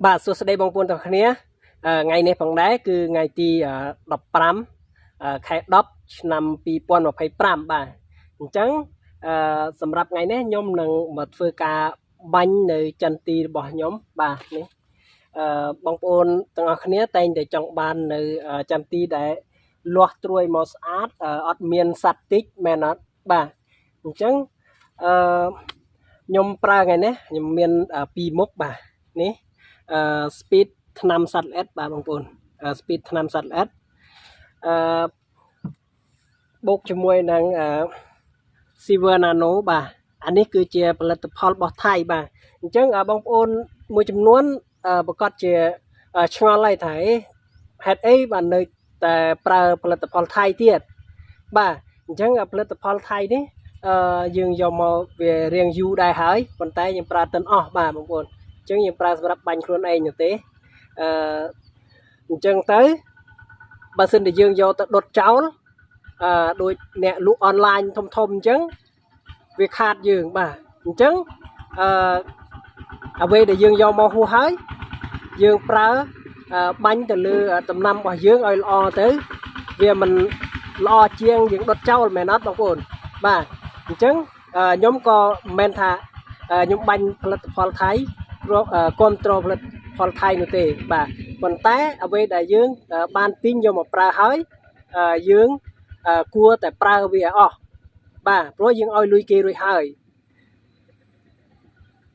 បាទសួស្តីបងប្អូនទាំងគ្នាថ្ងៃនេះផងដែរគឺថ្ងៃទី15ខែ10ឆ្នាំ2025បាទអញ្ចឹងសម្រាប់ថ្ងៃនេះខ្ញុំនឹងមកធ្វើការបាញ់នៅចន្ទទីរបស់ខ្ញុំបាទនេះបងប្អូនទាំងអស់គ្នាតែងតែចង់បាននៅចន្ទទីដែលលាស់ត្រួយមកស្អាតអត់មានសត្វតិចមែនអត់បាទអញ្ចឹងខ្ញុំប្រើថ្ងៃនេះខ្ញុំមាន2មុខបាទនេះspeed ថ្នាំសត្វល្អិតបាទបងប្អូន speed ថ្នាំសត្វល្អិតបូកជាមួយនឹងSilver Nano បាទអានេះគឺជាផលិតផលរបស់ថៃបាទអញ្ចឹងបងប្អូនមួយចំនួនប្រកាសជាឆ្ងល់ហើយថាហេតុអីបាននៅតែប្រើផលិតផលថៃទៀតបាទអញ្ចឹងផលិតផលថៃនេះយើងយកមកវារៀងយូរដែរហើយប៉ុន្តែយើងប្រើតិនអស់បាទបងប្អូនអញ្ចឹងយើងប្រើសម្រាប់បាញ់ខ្លួនឯងទេអញ្ចឹងទៅបើសិនតែយើងយកទៅដុតចោលដូចអ្នកលក់អនឡាញធំអញ្ចឹងវាខាតយើងបាទអញ្ចឹងអ្វីដែលយើងយកមកហួសហើយយើងប្រើបាញ់ទៅលើដំណាំរបស់យើងឲ្យល្អទៅវាមិនល្អជាងយើងដុតចោលមែនអត់បងប្អូនបាទអញ្ចឹងខ្ញុំក៏មិនមែនថាខ្ញុំបាញ់ផលិតផលថៃគ្រប់គ្រងផលិតផលថៃនោះទេបាទប៉ុន្តែអ្វីដែលយើងបានទិញយកមកប្រើហើយយើងគួរតែប្រើវាអស់បាទព្រោះយើងឲ្យលុយគេរួចហើយ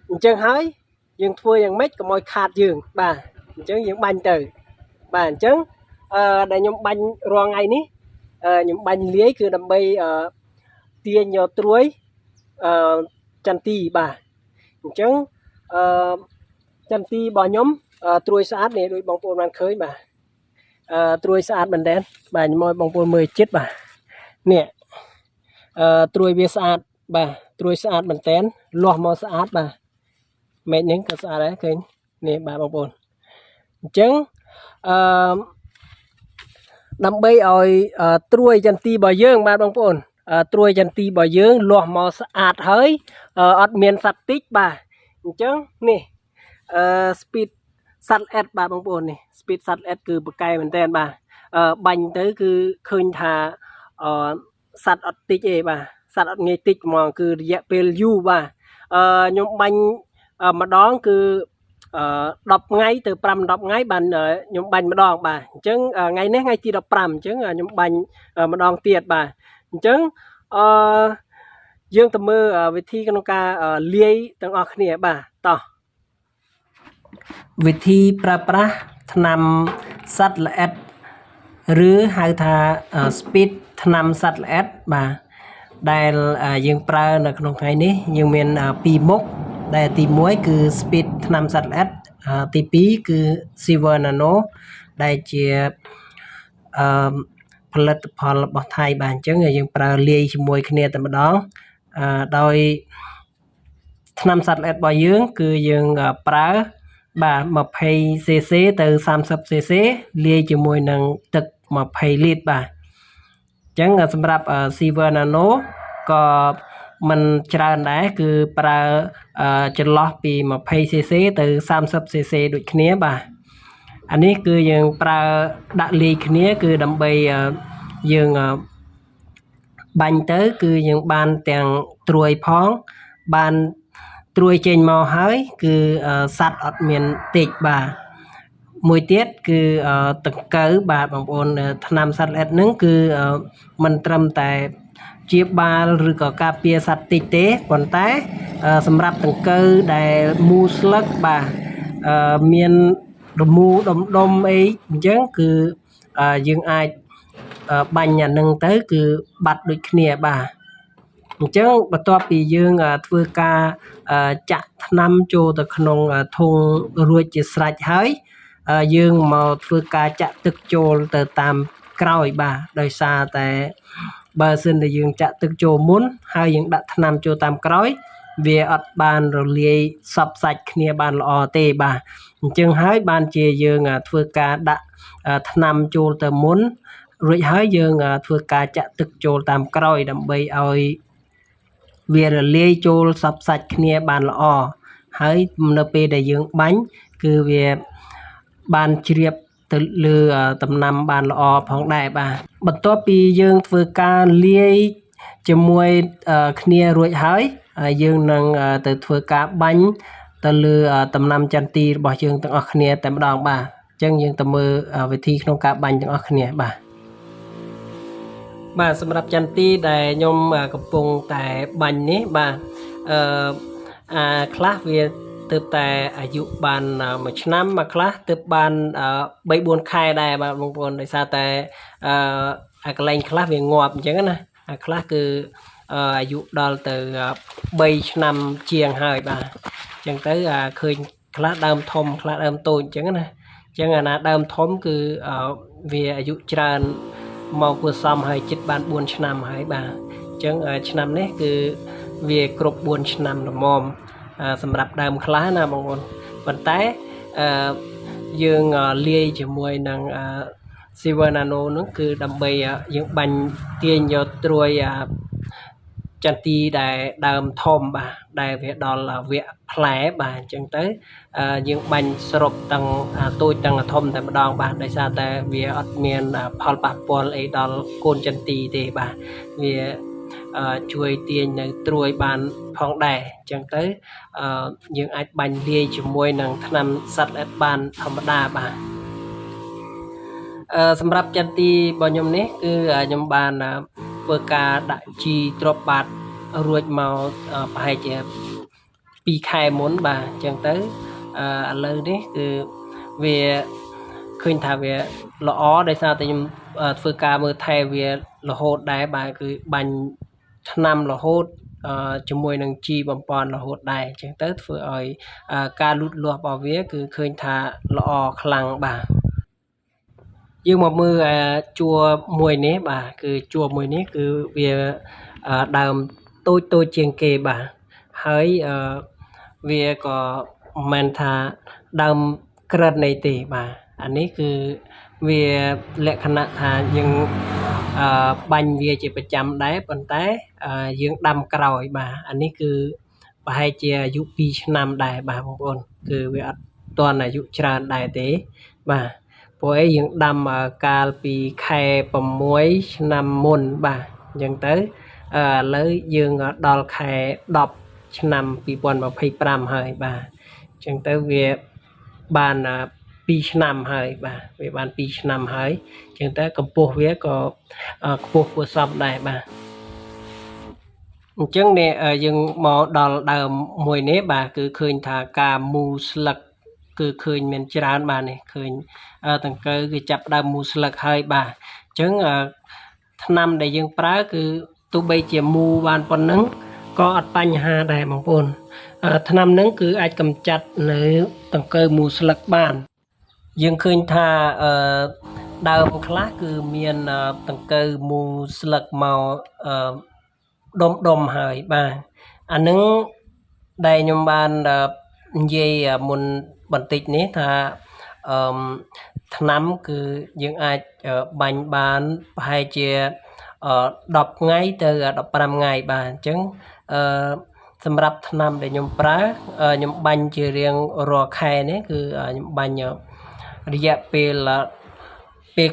អញ្ចឹងហើយយើងធ្វើយ៉ាងម៉េចកុំឲ្យខាតយើងបាទអញ្ចឹងយើងបាញ់ទៅបាទអញ្ចឹងដែលខ្ញុំបាញ់រាល់ថ្ងៃនេះខ្ញុំបាញ់លាយគឺដើម្បីទាញយកត្រួយចន្ទទីបាទអញ្ចឹងចន្ទទីរបស់ខ្ញុំត្រួយស្អាតនេះដូចបងប្អូនបានឃើញបាទត្រួយស្អាតមែនតើបាទខ្ញុំឲ្យបងប្អូនមើលចិត្តបាទនេះត្រួយវាស្អាតបាទត្រួយស្អាតមែនតើលាស់មកស្អាតបាទមេឃនេះក៏ស្អាតដែរឃើញនេះបាទបងប្អូនអញ្ចឹងដើម្បីឲ្យត្រួយចន្ទទីរបស់យើងបាទបងប្អូនត្រួយចន្ទទីរបស់យើងលាស់មកស្អាតហើយអត់មានសត្វតិចបាទអញ្ចឹងនេះspeed សត្វល្អិតបាទបងប្អូននេះ speed សត្វល្អិតគឺបកែមែនតើបាទបាញ់ទៅគឺឃើញថាសត្វអត់តិចទេបាទសត្វអត់ងាយតិចហ្មងគឺរយៈពេលយូរបាទខ្ញុំបាញ់ម្ដងគឺ10ថ្ងៃទៅ5-10ថ្ងៃបានខ្ញុំបាញ់ម្ដងបាទអញ្ចឹងថ្ងៃនេះថ្ងៃទី15អញ្ចឹងខ្ញុំបាញ់ម្ដងទៀតបាទអញ្ចឹងយើងទៅមើលវិធីក្នុងការលាយទាំងអស់គ្នាបាទតោះវិធីប្រើប្រាស់ថ្នាំសត្វល្អិតឬហៅថា speed ថ្នាំសត្វល្អិតបាទដែលយើងប្រើនៅក្នុងថ្ងៃនេះយើងមាន2មុខដែលទី1គឺ speed ថ្នាំសត្វល្អិតទី2គឺ Silver Nano ដែលជាផលិតផលរបស់ថៃបាទអញ្ចឹងយើងប្រើលាយជាមួយគ្នាតែម្ដងដោយថ្នាំសត្វល្អិតរបស់យើងគឺយើងប្រើបាទ 20cc ទៅ 30cc លាយជាមួយនឹងទឹក20លីត្របាទអញ្ចឹងសម្រាប់ Silver Nano ក៏មិនច្រើនដែរគឺប្រើចន្លោះពី 20cc ទៅ 30cc ដូចគ្នាបាទអានេះគឺយើងប្រើដាក់លាយគ្នាគឺដើម្បីយើងបាញ់ទៅគឺយើងបានទាំងត្រួយផងបានត្រួយចេញមកហើយគឺសัตว์អត់មានតិចបាទមួយទៀតគឺតង្កូវបាទបងប្អូនថ្នាំសត្វល្អិតហ្នឹងគឺមិនត្រឹមតែជាបាលឬក៏ការពារសត្វតិចទេប៉ុន្តែសម្រាប់តង្កូវដែលមូលស្លឹកបាទមានរមូរដុំអីអញ្ចឹងគឺយើងអាចបាញ់អានឹងទៅគឺបាត់ដូចគ្នាបាទអញ្ចឹងបន្ទាប់ពីយើងធ្វើការចាក់ថ្នាំចូលទៅក្នុងធុងរួចជាស្រេចហើយយើងមកធ្វើការចាក់ទឹកចូលទៅតាមក្រោយបាទដោយសារតែបើសិនតែយើងចាក់ទឹកចូលមុនហើយយើងដាក់ថ្នាំចូលតាមក្រោយវាអត់បានរលាយសពសាច់គ្នាបានល្អទេបាទអញ្ចឹងហើយបានជាយើងធ្វើការដាក់ថ្នាំចូលទៅមុនរួចហើយយើងធ្វើការចាក់ទឹកចូលតាមក្រោយដើម្បីឲ្យវារលាយចូលសពសាច់គ្នាបានល្អហើយនៅពេលដែលយើងបាញ់ គឺវាបានជ្រាបទៅលើដំណាំបានល្អផងដែរបាទបន្ទាប់ពីយើងធ្វើការលាយជាមួយគ្នារួចហើយយើងនឹងទៅធ្វើការបាញ់ទៅលើដំណាំចន្ទទីរបស់យើងទាំងអស់គ្នាតែម្ដងបាទអញ្ចឹងយើងទៅមើលវិធីក្នុងការបាញ់ទាំងអស់គ្នាបាទសម្រាប់ចន្ទទីដែលខ្ញុំកំពុងតែបាញ់នេះបាទខ្លះវាទើបតែអាយុបាន1ឆ្នាំមួយខ្លះទើបបាន3-4 ខែដែរបាទបងប្អូនដោយសារតែកន្លែងខ្លះវាងាប់អញ្ចឹងណាខ្លះគឺអាយុដល់ទៅ3ឆ្នាំជាងហើយបាទអញ្ចឹងទៅឃើញខ្លះដើមធំខ្លះដើមតូចអញ្ចឹងណាអញ្ចឹងអាណាដើមធំគឺវាអាយុច្រើនមកគួរសមហើយជិតបាន4ឆ្នាំហើយបាទអញ្ចឹងឆ្នាំនេះគឺវាគ្រប់4ឆ្នាំល្មមសម្រាប់ដើមខ្លះណាបងប្អូនប៉ុន្តែយើងលាយជាមួយនឹងSilver Nano នោះគឺដើម្បីយើងបាញ់ទាញយកត្រួយចន្ទទីដែលដើមធំបាទដែលវាដល់វគ្គផ្លែបាទអញ្ចឹងទៅយើងបាញ់សរុបទាំងតូចទាំងធំតែម្ដងបាទដោយសារតែវាអត់មានផលប៉ះពាល់អីដល់កូនចន្ទទីទេបាទវាជួយទាញនៅត្រួយបានផងដែរអញ្ចឹងទៅយើងអាចបាញ់លាយជាមួយនឹងថ្នាំសត្វល្អិតបានធម្មតាបាទសម្រាប់ចន្ទទីរបស់ខ្ញុំនេះគឺខ្ញុំបានធ្វើការដាក់ជីទ្រាប់បាតរួចមកប្រហែលជា2 ខែមុនបាទអញ្ចឹងទៅឥឡូវនេះគឺវាឃើញថាវាល្អដោយសារតែខ្ញុំធ្វើការមើលថែវារហូតដែរបាទគឺបាញ់ថ្នាំរហូតជាមួយនឹងជីបំពន់រហូតដែរអញ្ចឹងទៅធ្វើឲ្យការលូតលាស់របស់វាគឺឃើញថាល្អខ្លាំងបាទយើងមកមើលជួរមួយនេះបាទគឺជួរមួយនេះគឺវាដើមតូចជាងគេបាទហើយវាក៏មិនមែនថាដើមក្រិតនៃទេបាទអានេះគឺវាលក្ខណៈថាយើងបាញ់វាជាប្រចាំដែរប៉ុន្តែយើងដាំក្រោយបាទអានេះគឺប្រហែលជាអាយុ2ឆ្នាំដែរបាទបងប្អូនគឺវាអត់ទាន់អាយុច្រើនដែរទេបាទព្រោះយើងដាំកាលពីខែ6ឆ្នាំមុនបាទអញ្ចឹងទៅឥឡូវយើងដល់ខែ10ឆ្នាំ2025ហើយបាទអញ្ចឹងទៅវាបាន2ឆ្នាំហើយបាទវាបាន2ឆ្នាំហើយអញ្ចឹងទៅកម្ពស់វាក៏ខ្ពស់គួរសមដែរបាទអញ្ចឹងយើងមកដល់ដើមមួយនេះបាទគឺឃើញថាការមូលស្លឹកគឺឃើញមានច្រើនបាទនេះឃើញតង្កូវគឺចាប់ដើមមូលស្លឹកហើយបាទអញ្ចឹងថ្នាំដែលយើងប្រើគឺទោះបីជាមូលបានប៉ុណ្ណឹងក៏អត់បញ្ហាដែរបងប្អូនថ្នាំហ្នឹងគឺអាចកម្ចាត់នៅតង្កូវមូលស្លឹកបានយើងឃើញថាដើមខ្លះគឺមានតង្កូវមូលស្លឹកមកដុំហើយបាទអានឹងដែលខ្ញុំបាននិយាយមុនបន្តិចនេះថាថ្នាំគឺយើងអាចបាញ់បានប្រហែលជា10ថ្ងៃទៅ15ថ្ងៃបាទអញ្ចឹងសម្រាប់ថ្នាំដែលខ្ញុំប្រើខ្ញុំបាញ់ជារៀងរាល់ខែនេះគឺខ្ញុំបាញ់រយៈពេល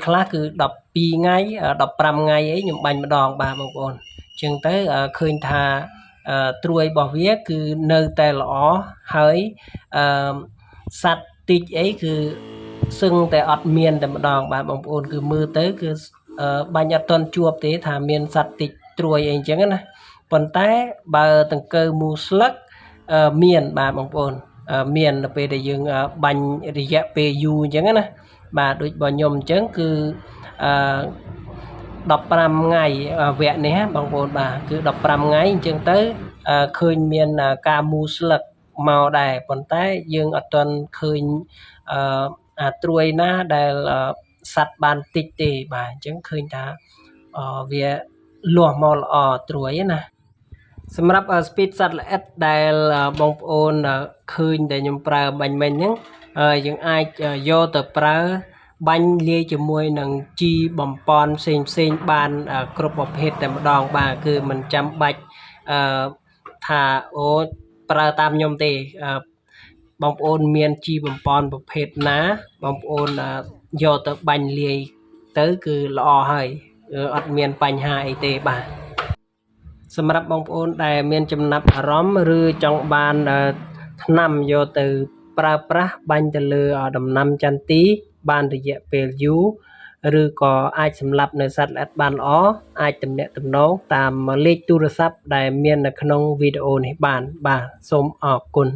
ខ្លះគឺ12ថ្ងៃ15ថ្ងៃអីខ្ញុំបាញ់ម្ដងបាទបងប្អូនអញ្ចឹងទៅឃើញថាត្រួយរបស់វាគឺនៅតែល្អហើយសត្វតិចអីគឺសឹងតែអត់មានតែម្ដងបាទបងប្អូនគឺមើលទៅគឺបាញ់អត់ទាន់ជួបទេថាមានសត្វតិចត្រួយអីអញ្ចឹងណាប៉ុន្តែបើតង្កូវមូលស្លឹកមានបាទបងប្អូនមាននៅពេលដែលយើងបាញ់រយៈពេលយូរអញ្ចឹងណាបាទដូចរបស់ខ្ញុំអញ្ចឹងគឺ15ថ្ងៃវគ្គនេះបងប្អូនបាទគឺ15ថ្ងៃអញ្ចឹងទៅឃើញមានការមូលស្លឹកមកដែរប៉ុន្តែយើងអត់ទាន់ឃើញត្រួយណាដែលសัตว์បានតិចទេបាទអញ្ចឹងឃើញថាវាលាស់មកល្អត្រួយណាសម្រាប់ speed សត្វល្អិតដែលបងប្អូនឃើញដែលខ្ញុំប្រើបាញ់មិញហ្នឹងយើងអាចយកទៅប្រើបាញ់លាយជាមួយនឹងជីបំពន់ផ្សេងបានគ្រប់ប្រភេទតែម្ដងបាទគឺមិនចាំបាច់ថាអូប្រើតាមខ្ញុំទេ បងប្អូនមានជីបំពន់ប្រភេទណាបងប្អូនយកទៅបាញ់លាយទៅគឺល្អហើយអត់មានបញ្ហាអីទេបាទសម្រាប់បងប្អូនដែលមានចំណាប់អារម្មណ៍ឬចង់បានថ្នាំយកទៅប្រើប្រាស់បាញ់ទៅលើដំណាំចន្ទទីបានរយៈពេលយូរឬក៏អាចសម្លាប់នៅសត្វល្អិតបានល្អអាចទំនាក់ទំនងតាមលេខទូរស័ព្ទដែលមាននៅក្នុងវីដេអូនេះបានបាទសូមអរគុណ